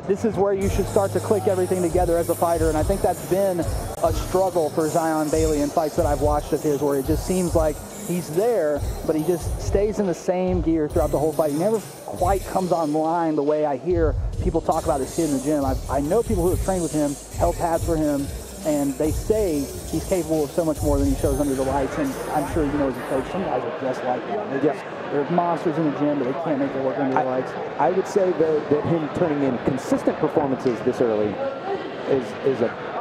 This is where you should start to click everything together as a fighter, and I think that's been a struggle for Zion Bailey in fights that I've watched of his, where it just seems like he's there, but he just stays in the same gear throughout the whole fight. He never quite comes online the way I hear people talk about this kid in the gym. I know people who have trained with him, held pads for him, and they say he's capable of so much more than he shows under the lights. And I'm sure, you know, as a coach, some guys are just like that. They're monsters in the gym, but they can't make it work under the lights. I would say that him turning in consistent performances this early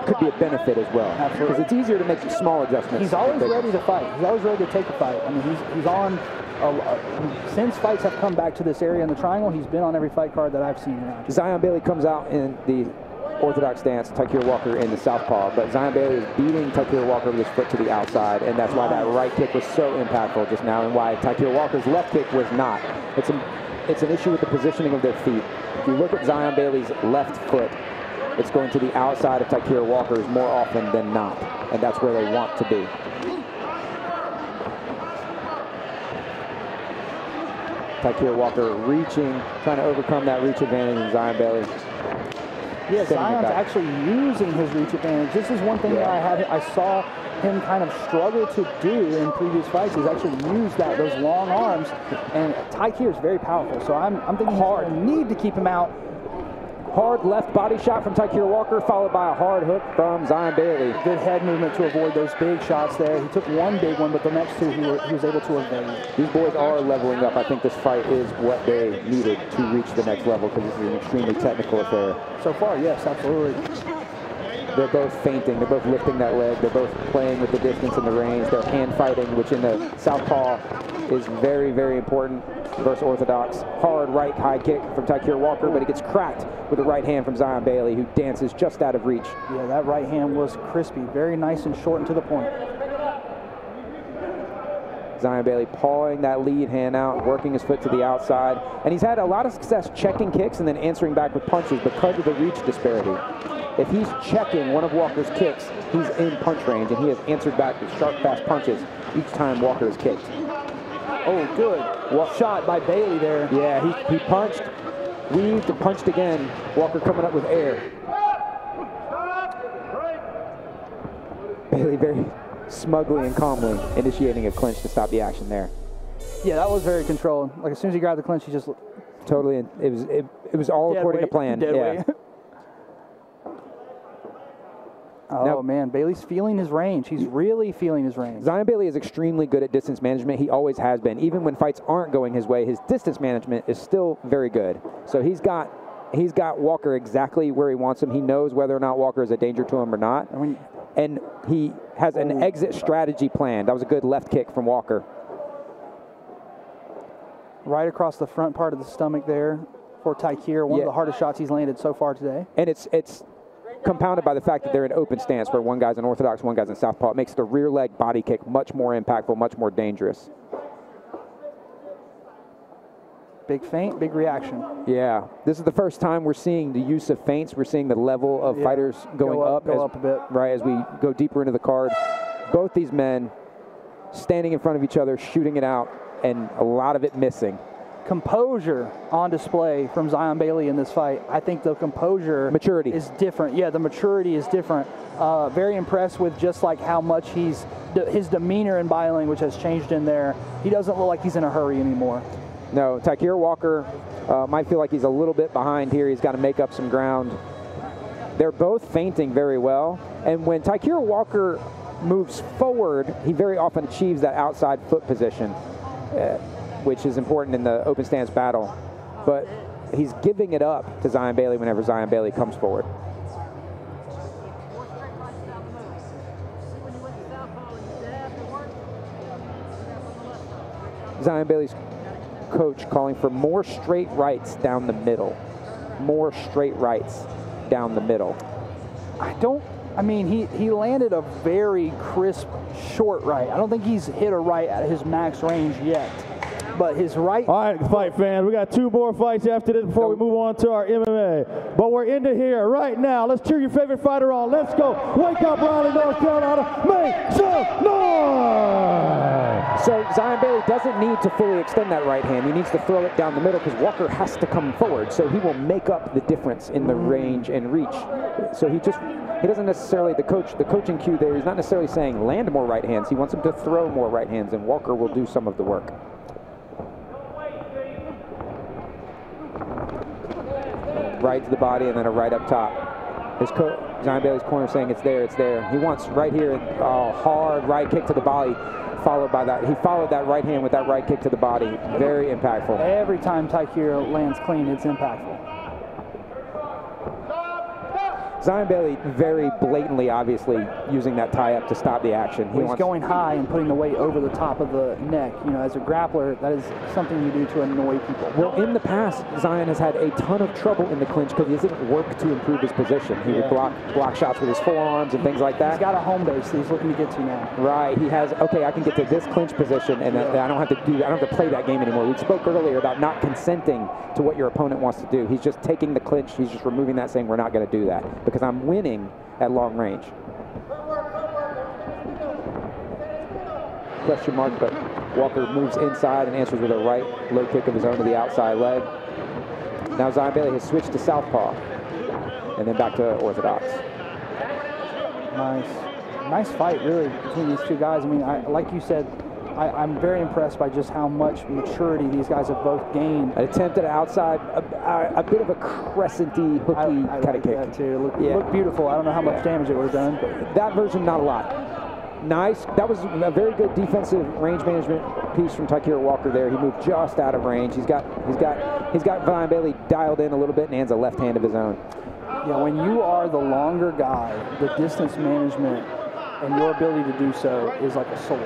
could be a benefit as well. Absolutely. Because it's easier to make small adjustments. He's always ready to fight. He's always ready to take a fight. I mean, he's on, since fights have come back to this area in the triangle, he's been on every fight card that I've seen around. Zion Bailey comes out in the orthodox stance, Tykier Walker in the southpaw, but Zion Bailey is beating Tykier Walker with his foot to the outside, and that's why that right kick was so impactful just now, and why Tykier Walker's left kick was not. It's an issue with the positioning of their feet. If you look at Zion Bailey's left foot, it's going to the outside of Tykier Walker's more often than not, and that's where they want to be. Tykier Walker reaching, trying to overcome that reach advantage in Zion Bailey. Yeah, Zion's actually using his reach advantage. This is one thing that I saw him kind of struggle to do in previous fights. He's actually used those long arms, and Tykier is very powerful. So I'm thinking hard. Need to keep him out. Hard left body shot from Tykier Walker, followed by a hard hook from Zion Bailey. Good head movement to avoid those big shots there. He took one big one, but the next two he was able to evade. These boys are leveling up. I think this fight is what they needed to reach the next level, because this is an extremely technical affair. So far, yes, absolutely. They're both feinting. They're both lifting that leg. They're both playing with the distance and the range. They're hand fighting, which in the southpaw is very, very important versus orthodox. Hard right high kick from Tykier Walker, but it gets cracked with the right hand from Zion Bailey, who dances just out of reach. Yeah, that right hand was crispy. Very nice and short and to the point. Zion Bailey pawing that lead hand out, working his foot to the outside. And he's had a lot of success checking kicks and then answering back with punches because of the reach disparity. If he's checking one of Walker's kicks, he's in punch range, and he has answered back with sharp, fast punches each time Walker has kicked. Oh, good. Shot by Bailey there. Yeah, he punched, weaved, and punched again. Walker coming up with air. Bailey very smugly and calmly initiating a clinch to stop the action there. Yeah, that was very controlled. Like, as soon as he grabbed the clinch, he just... Totally, it was all according to plan. Yeah. Oh, now, man, Bailey's feeling his range. He's really feeling his range. Zion Bailey is extremely good at distance management. He always has been. Even when fights aren't going his way, his distance management is still very good. So he's got Walker exactly where he wants him. He knows whether or not Walker is a danger to him or not. And he has an exit strategy planned. That was a good left kick from Walker. Right across the front part of the stomach there for Tykier. One of the hardest shots he's landed so far today. And it's compounded by the fact that they're in open stance, where one guy's in orthodox, one guy's in southpaw. It makes the rear leg body kick much more impactful, much more dangerous. Big feint, big reaction. Yeah, this is the first time we're seeing the use of feints. We're seeing the level of fighters going up a bit. Right, as we go deeper into the card. Both these men standing in front of each other, shooting it out, and a lot of it missing. Composure on display from Zion Bailey in this fight. I think the composure is different. Yeah, the maturity is different. Very impressed with just like how much his demeanor and body language has changed in there. He doesn't look like he's in a hurry anymore. No, Tykier Walker might feel like he's a little bit behind here. He's got to make up some ground. They're both feinting very well, and when Tykier Walker moves forward, he very often achieves that outside foot position, which is important in the open stance battle. But he's giving it up to Zion Bailey whenever Zion Bailey comes forward. Zion Bailey's coach calling for more straight rights down the middle. More straight rights down the middle. I mean, he landed a very crisp short right. I don't think he's hit a right at his max range yet. But his right... All right, fight fans, we got 2 more fights after this before we move on to our MMA. But we're into here right now. Let's cheer your favorite fighter on. Let's go. Wake up, Raleigh, North Carolina. Make some noise! So Zion Bailey doesn't need to fully extend that right hand. He needs to throw it down the middle because Walker has to come forward. So he will make up the difference in the range and reach. So he doesn't necessarily, the coaching cue there is not necessarily saying land more right hands. He wants him to throw more right hands, and Walker will do some of the work. Right to the body and then a right up top. His Zion Bailey's corner saying it's there, it's there. He wants right here, hard right kick to the body, followed by that. He followed that right hand with that right kick to the body. Very impactful. Every time Tykier lands clean, it's impactful. Zion Bailey very blatantly, obviously, using that tie-up to stop the action. He's going high and putting the weight over the top of the neck. You know, as a grappler, that is something you do to annoy people. Well, in the past, Zion has had a ton of trouble in the clinch because he hasn't worked to improve his position. He would block shots with his forearms and things like that. He's got a home base that he's looking to get to now. Right. He has, okay, I can get to this clinch position, and I don't have to do that. I don't have to play that game anymore. We spoke earlier about not consenting to what your opponent wants to do. He's just taking the clinch. He's just removing that, saying we're not going to do that because I'm winning at long range. Question mark, but Walker moves inside and answers with a right low kick of his own to the outside leg. Now Zion Bailey has switched to southpaw and then back to orthodox. Nice fight, really, between these two guys. I mean, like you said, I'm very impressed by just how much maturity these guys have both gained. An attempt at outside, a bit of a crescent-y, hooky kind of kick. That too. It looked beautiful. I don't know how much damage it would have done. But that version, not a lot. Nice. That was a very good defensive range management piece from Tykier Walker there. He moved just out of range. He's got Zion Bailey dialed in a little bit and hands a left hand of his own. Yeah, when you are the longer guy, the distance management and your ability to do so is like a sword.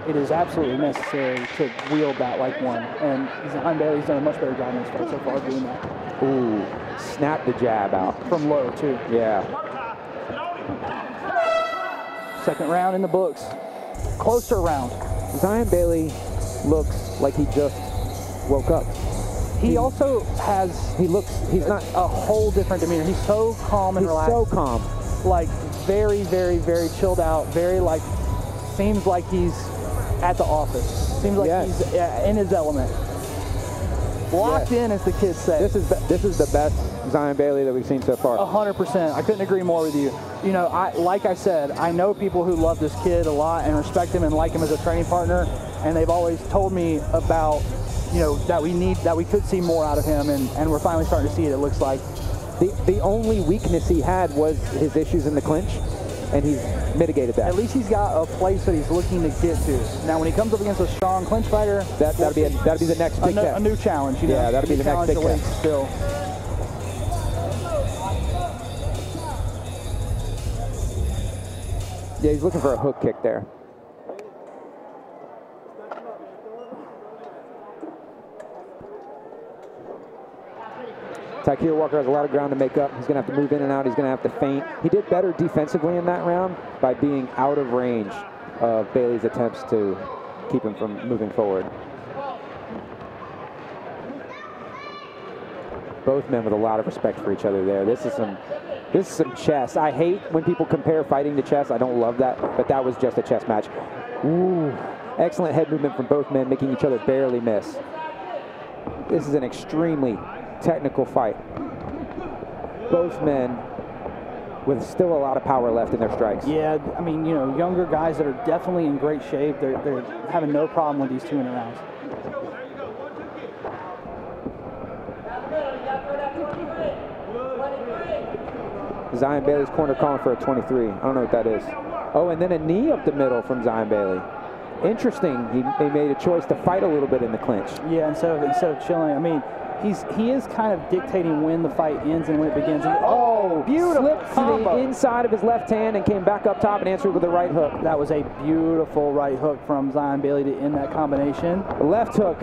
It is absolutely necessary to wield that like one. And Zion Bailey's done a much better job in this fight so far doing that. Ooh, snap the jab out. From low, too. Yeah. Second round in the books. Closer round. Zion Bailey looks like he just woke up. He also has, he's not a whole different demeanor. He's so calm and relaxed. He's so calm. Like very, very, very chilled out. Very like, seems like he's at the office. Seems like he's in his element. Locked in, as the kids say. This is the best Zion Bailey that we've seen so far. 100%. I couldn't agree more with you. You know, like I said, I know people who love this kid a lot and respect him and like him as a training partner, and they've always told me about, you know, that we could see more out of him, and we're finally starting to see it. It looks like the only weakness he had was his issues in the clinch, and he's mitigated that. At least he's got a place that he's looking to get to. Now, when he comes up against a strong clinch fighter, that'll be the next big test. A new challenge. You know? Yeah, that'll be the next big test. Still. Yeah, he's looking for a hook kick there. Tykier Walker has a lot of ground to make up. He's going to have to move in and out. He's going to have to feint. He did better defensively in that round by being out of range of Bailey's attempts to keep him from moving forward. Both men with a lot of respect for each other there. This is some chess. I hate when people compare fighting to chess. I don't love that, but that was just a chess match. Ooh, excellent head movement from both men, making each other barely miss. This is an extremely technical fight. Both men with still a lot of power left in their strikes. Yeah, I mean, you know, younger guys that are definitely in great shape. They're having no problem with these 2 minute rounds. Zion Bailey's corner calling for a 23. I don't know what that is. Oh, and then a knee up the middle from Zion Bailey. Interesting. He made a choice to fight a little bit in the clinch. Yeah, instead of chilling. I mean, he is kind of dictating when the fight ends and when it begins. And, beautiful slipped to the inside of his left hand and came back up top and answered with a right hook. That was a beautiful right hook from Zion Bailey to end that combination. The left hook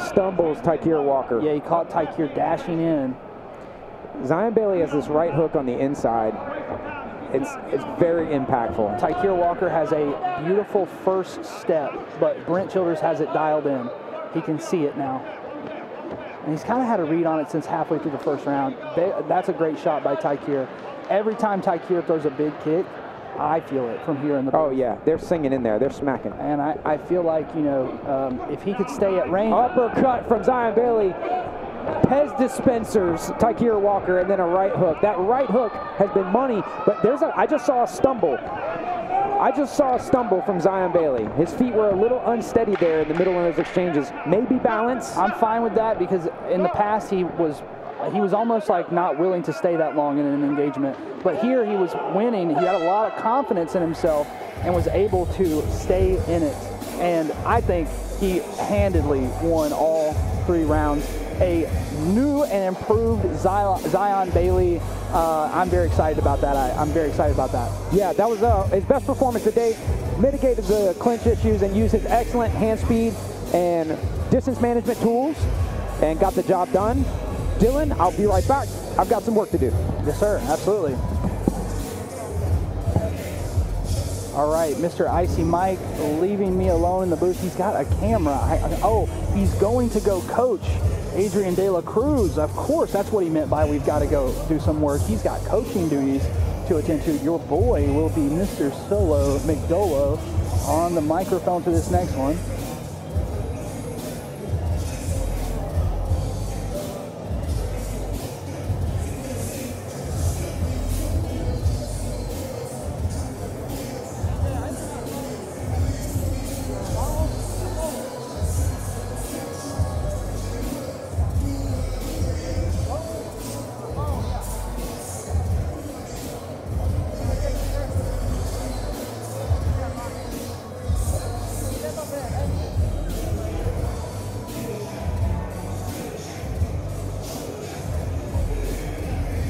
stumbles Tykier Walker. Yeah, he caught Tykier dashing in. Zion Bailey has this right hook on the inside. It's very impactful. Tykier Walker has a beautiful first step, but Brent Childers has it dialed in. He can see it now. And he's kind of had a read on it since halfway through the first round. That's a great shot by Tykier. Every time Tykier throws a big kick, I feel it from here in the booth. Oh, yeah. They're singing in there. They're smacking. And I feel like, you know, if he could stay at range. Uppercut from Zion Bailey. Pez dispensers Tykier Walker, and then a right hook. That right hook has been money, but I just saw a stumble. I just saw a stumble from Zion Bailey. His feet were a little unsteady there in the middle of those exchanges. Maybe balance. I'm fine with that because in the past he was almost like not willing to stay that long in an engagement. But here he was winning. He had a lot of confidence in himself and was able to stay in it. And I think he handedly won all 3 rounds. A new and improved Zion Bailey. I'm very excited about that. I'm very excited about that. Yeah, that was his best performance to date. Mitigated the clinch issues and used his excellent hand speed and distance management tools and got the job done. Dylan, I'll be right back. I've got some work to do. Yes, sir. Absolutely. All right, Mr. Icy Mike leaving me alone in the booth. He's got a camera. Oh, he's going to go coach Adrian De La Cruz. Of course, that's what he meant by we've got to go do some work. He's got coaching duties to attend to. Your boy will be Mr. Solo McDolo on the microphone for this next one.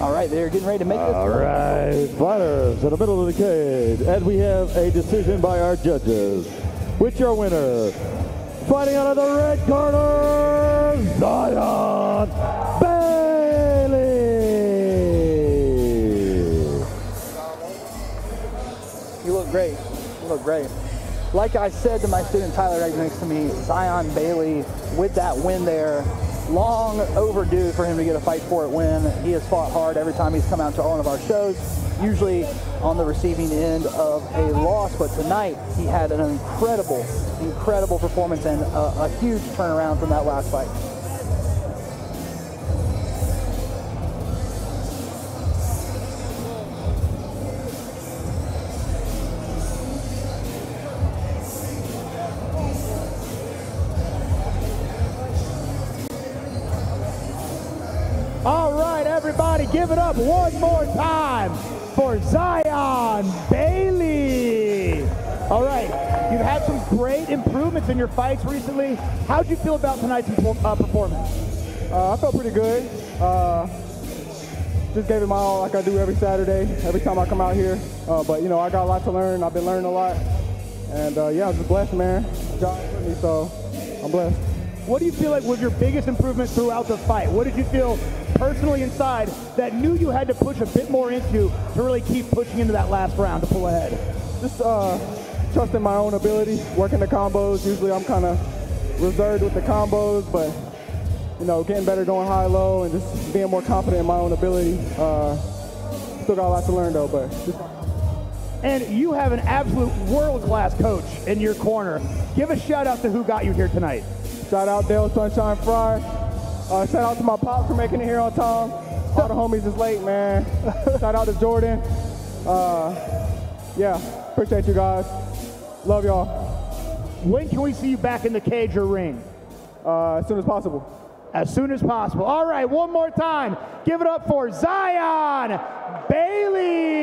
All right, they're getting ready to make this. All right, fighters in the middle of the cage, and we have a decision by our judges. With your winner, fighting out of the red corner, Zion Bailey. You look great. You look great. Like I said to my student Tyler right next to me, Zion Bailey with that win there. Long overdue for him to get a Fight For It win. He has fought hard every time he's come out to one of our shows, usually on the receiving end of a loss, but tonight he had an incredible performance and a huge turnaround from that last fight. All right, everybody, give it up one more time for Zion Bailey. All right, you've had some great improvements in your fights recently. How'd you feel about tonight's performance? I felt pretty good. Just gave it my all like I do every Saturday, every time I come out here. But, you know, I got a lot to learn. I've been learning a lot. And, yeah, I'm just blessed, man. God with me, so I'm blessed. What do you feel like was your biggest improvement throughout the fight? What did you feel personally inside that knew you had to push a bit more into to really keep pushing into that last round to pull ahead? Just trusting my own ability, working the combos. Usually I'm kind of reserved with the combos, but, you know, getting better going high-low and just being more confident in my own ability. Still got a lot to learn, though, but just... And you have an absolute world-class coach in your corner. Give a shout-out to who got you here tonight. Shout out Dale Sunshine Fry. Shout out to my pops for making it here on time. All the homies is late, man. Shout out to Jordan. Yeah, appreciate you guys. Love y'all. When can we see you back in the cage or ring? As soon as possible. As soon as possible. All right, one more time. Give it up for Zion Bailey.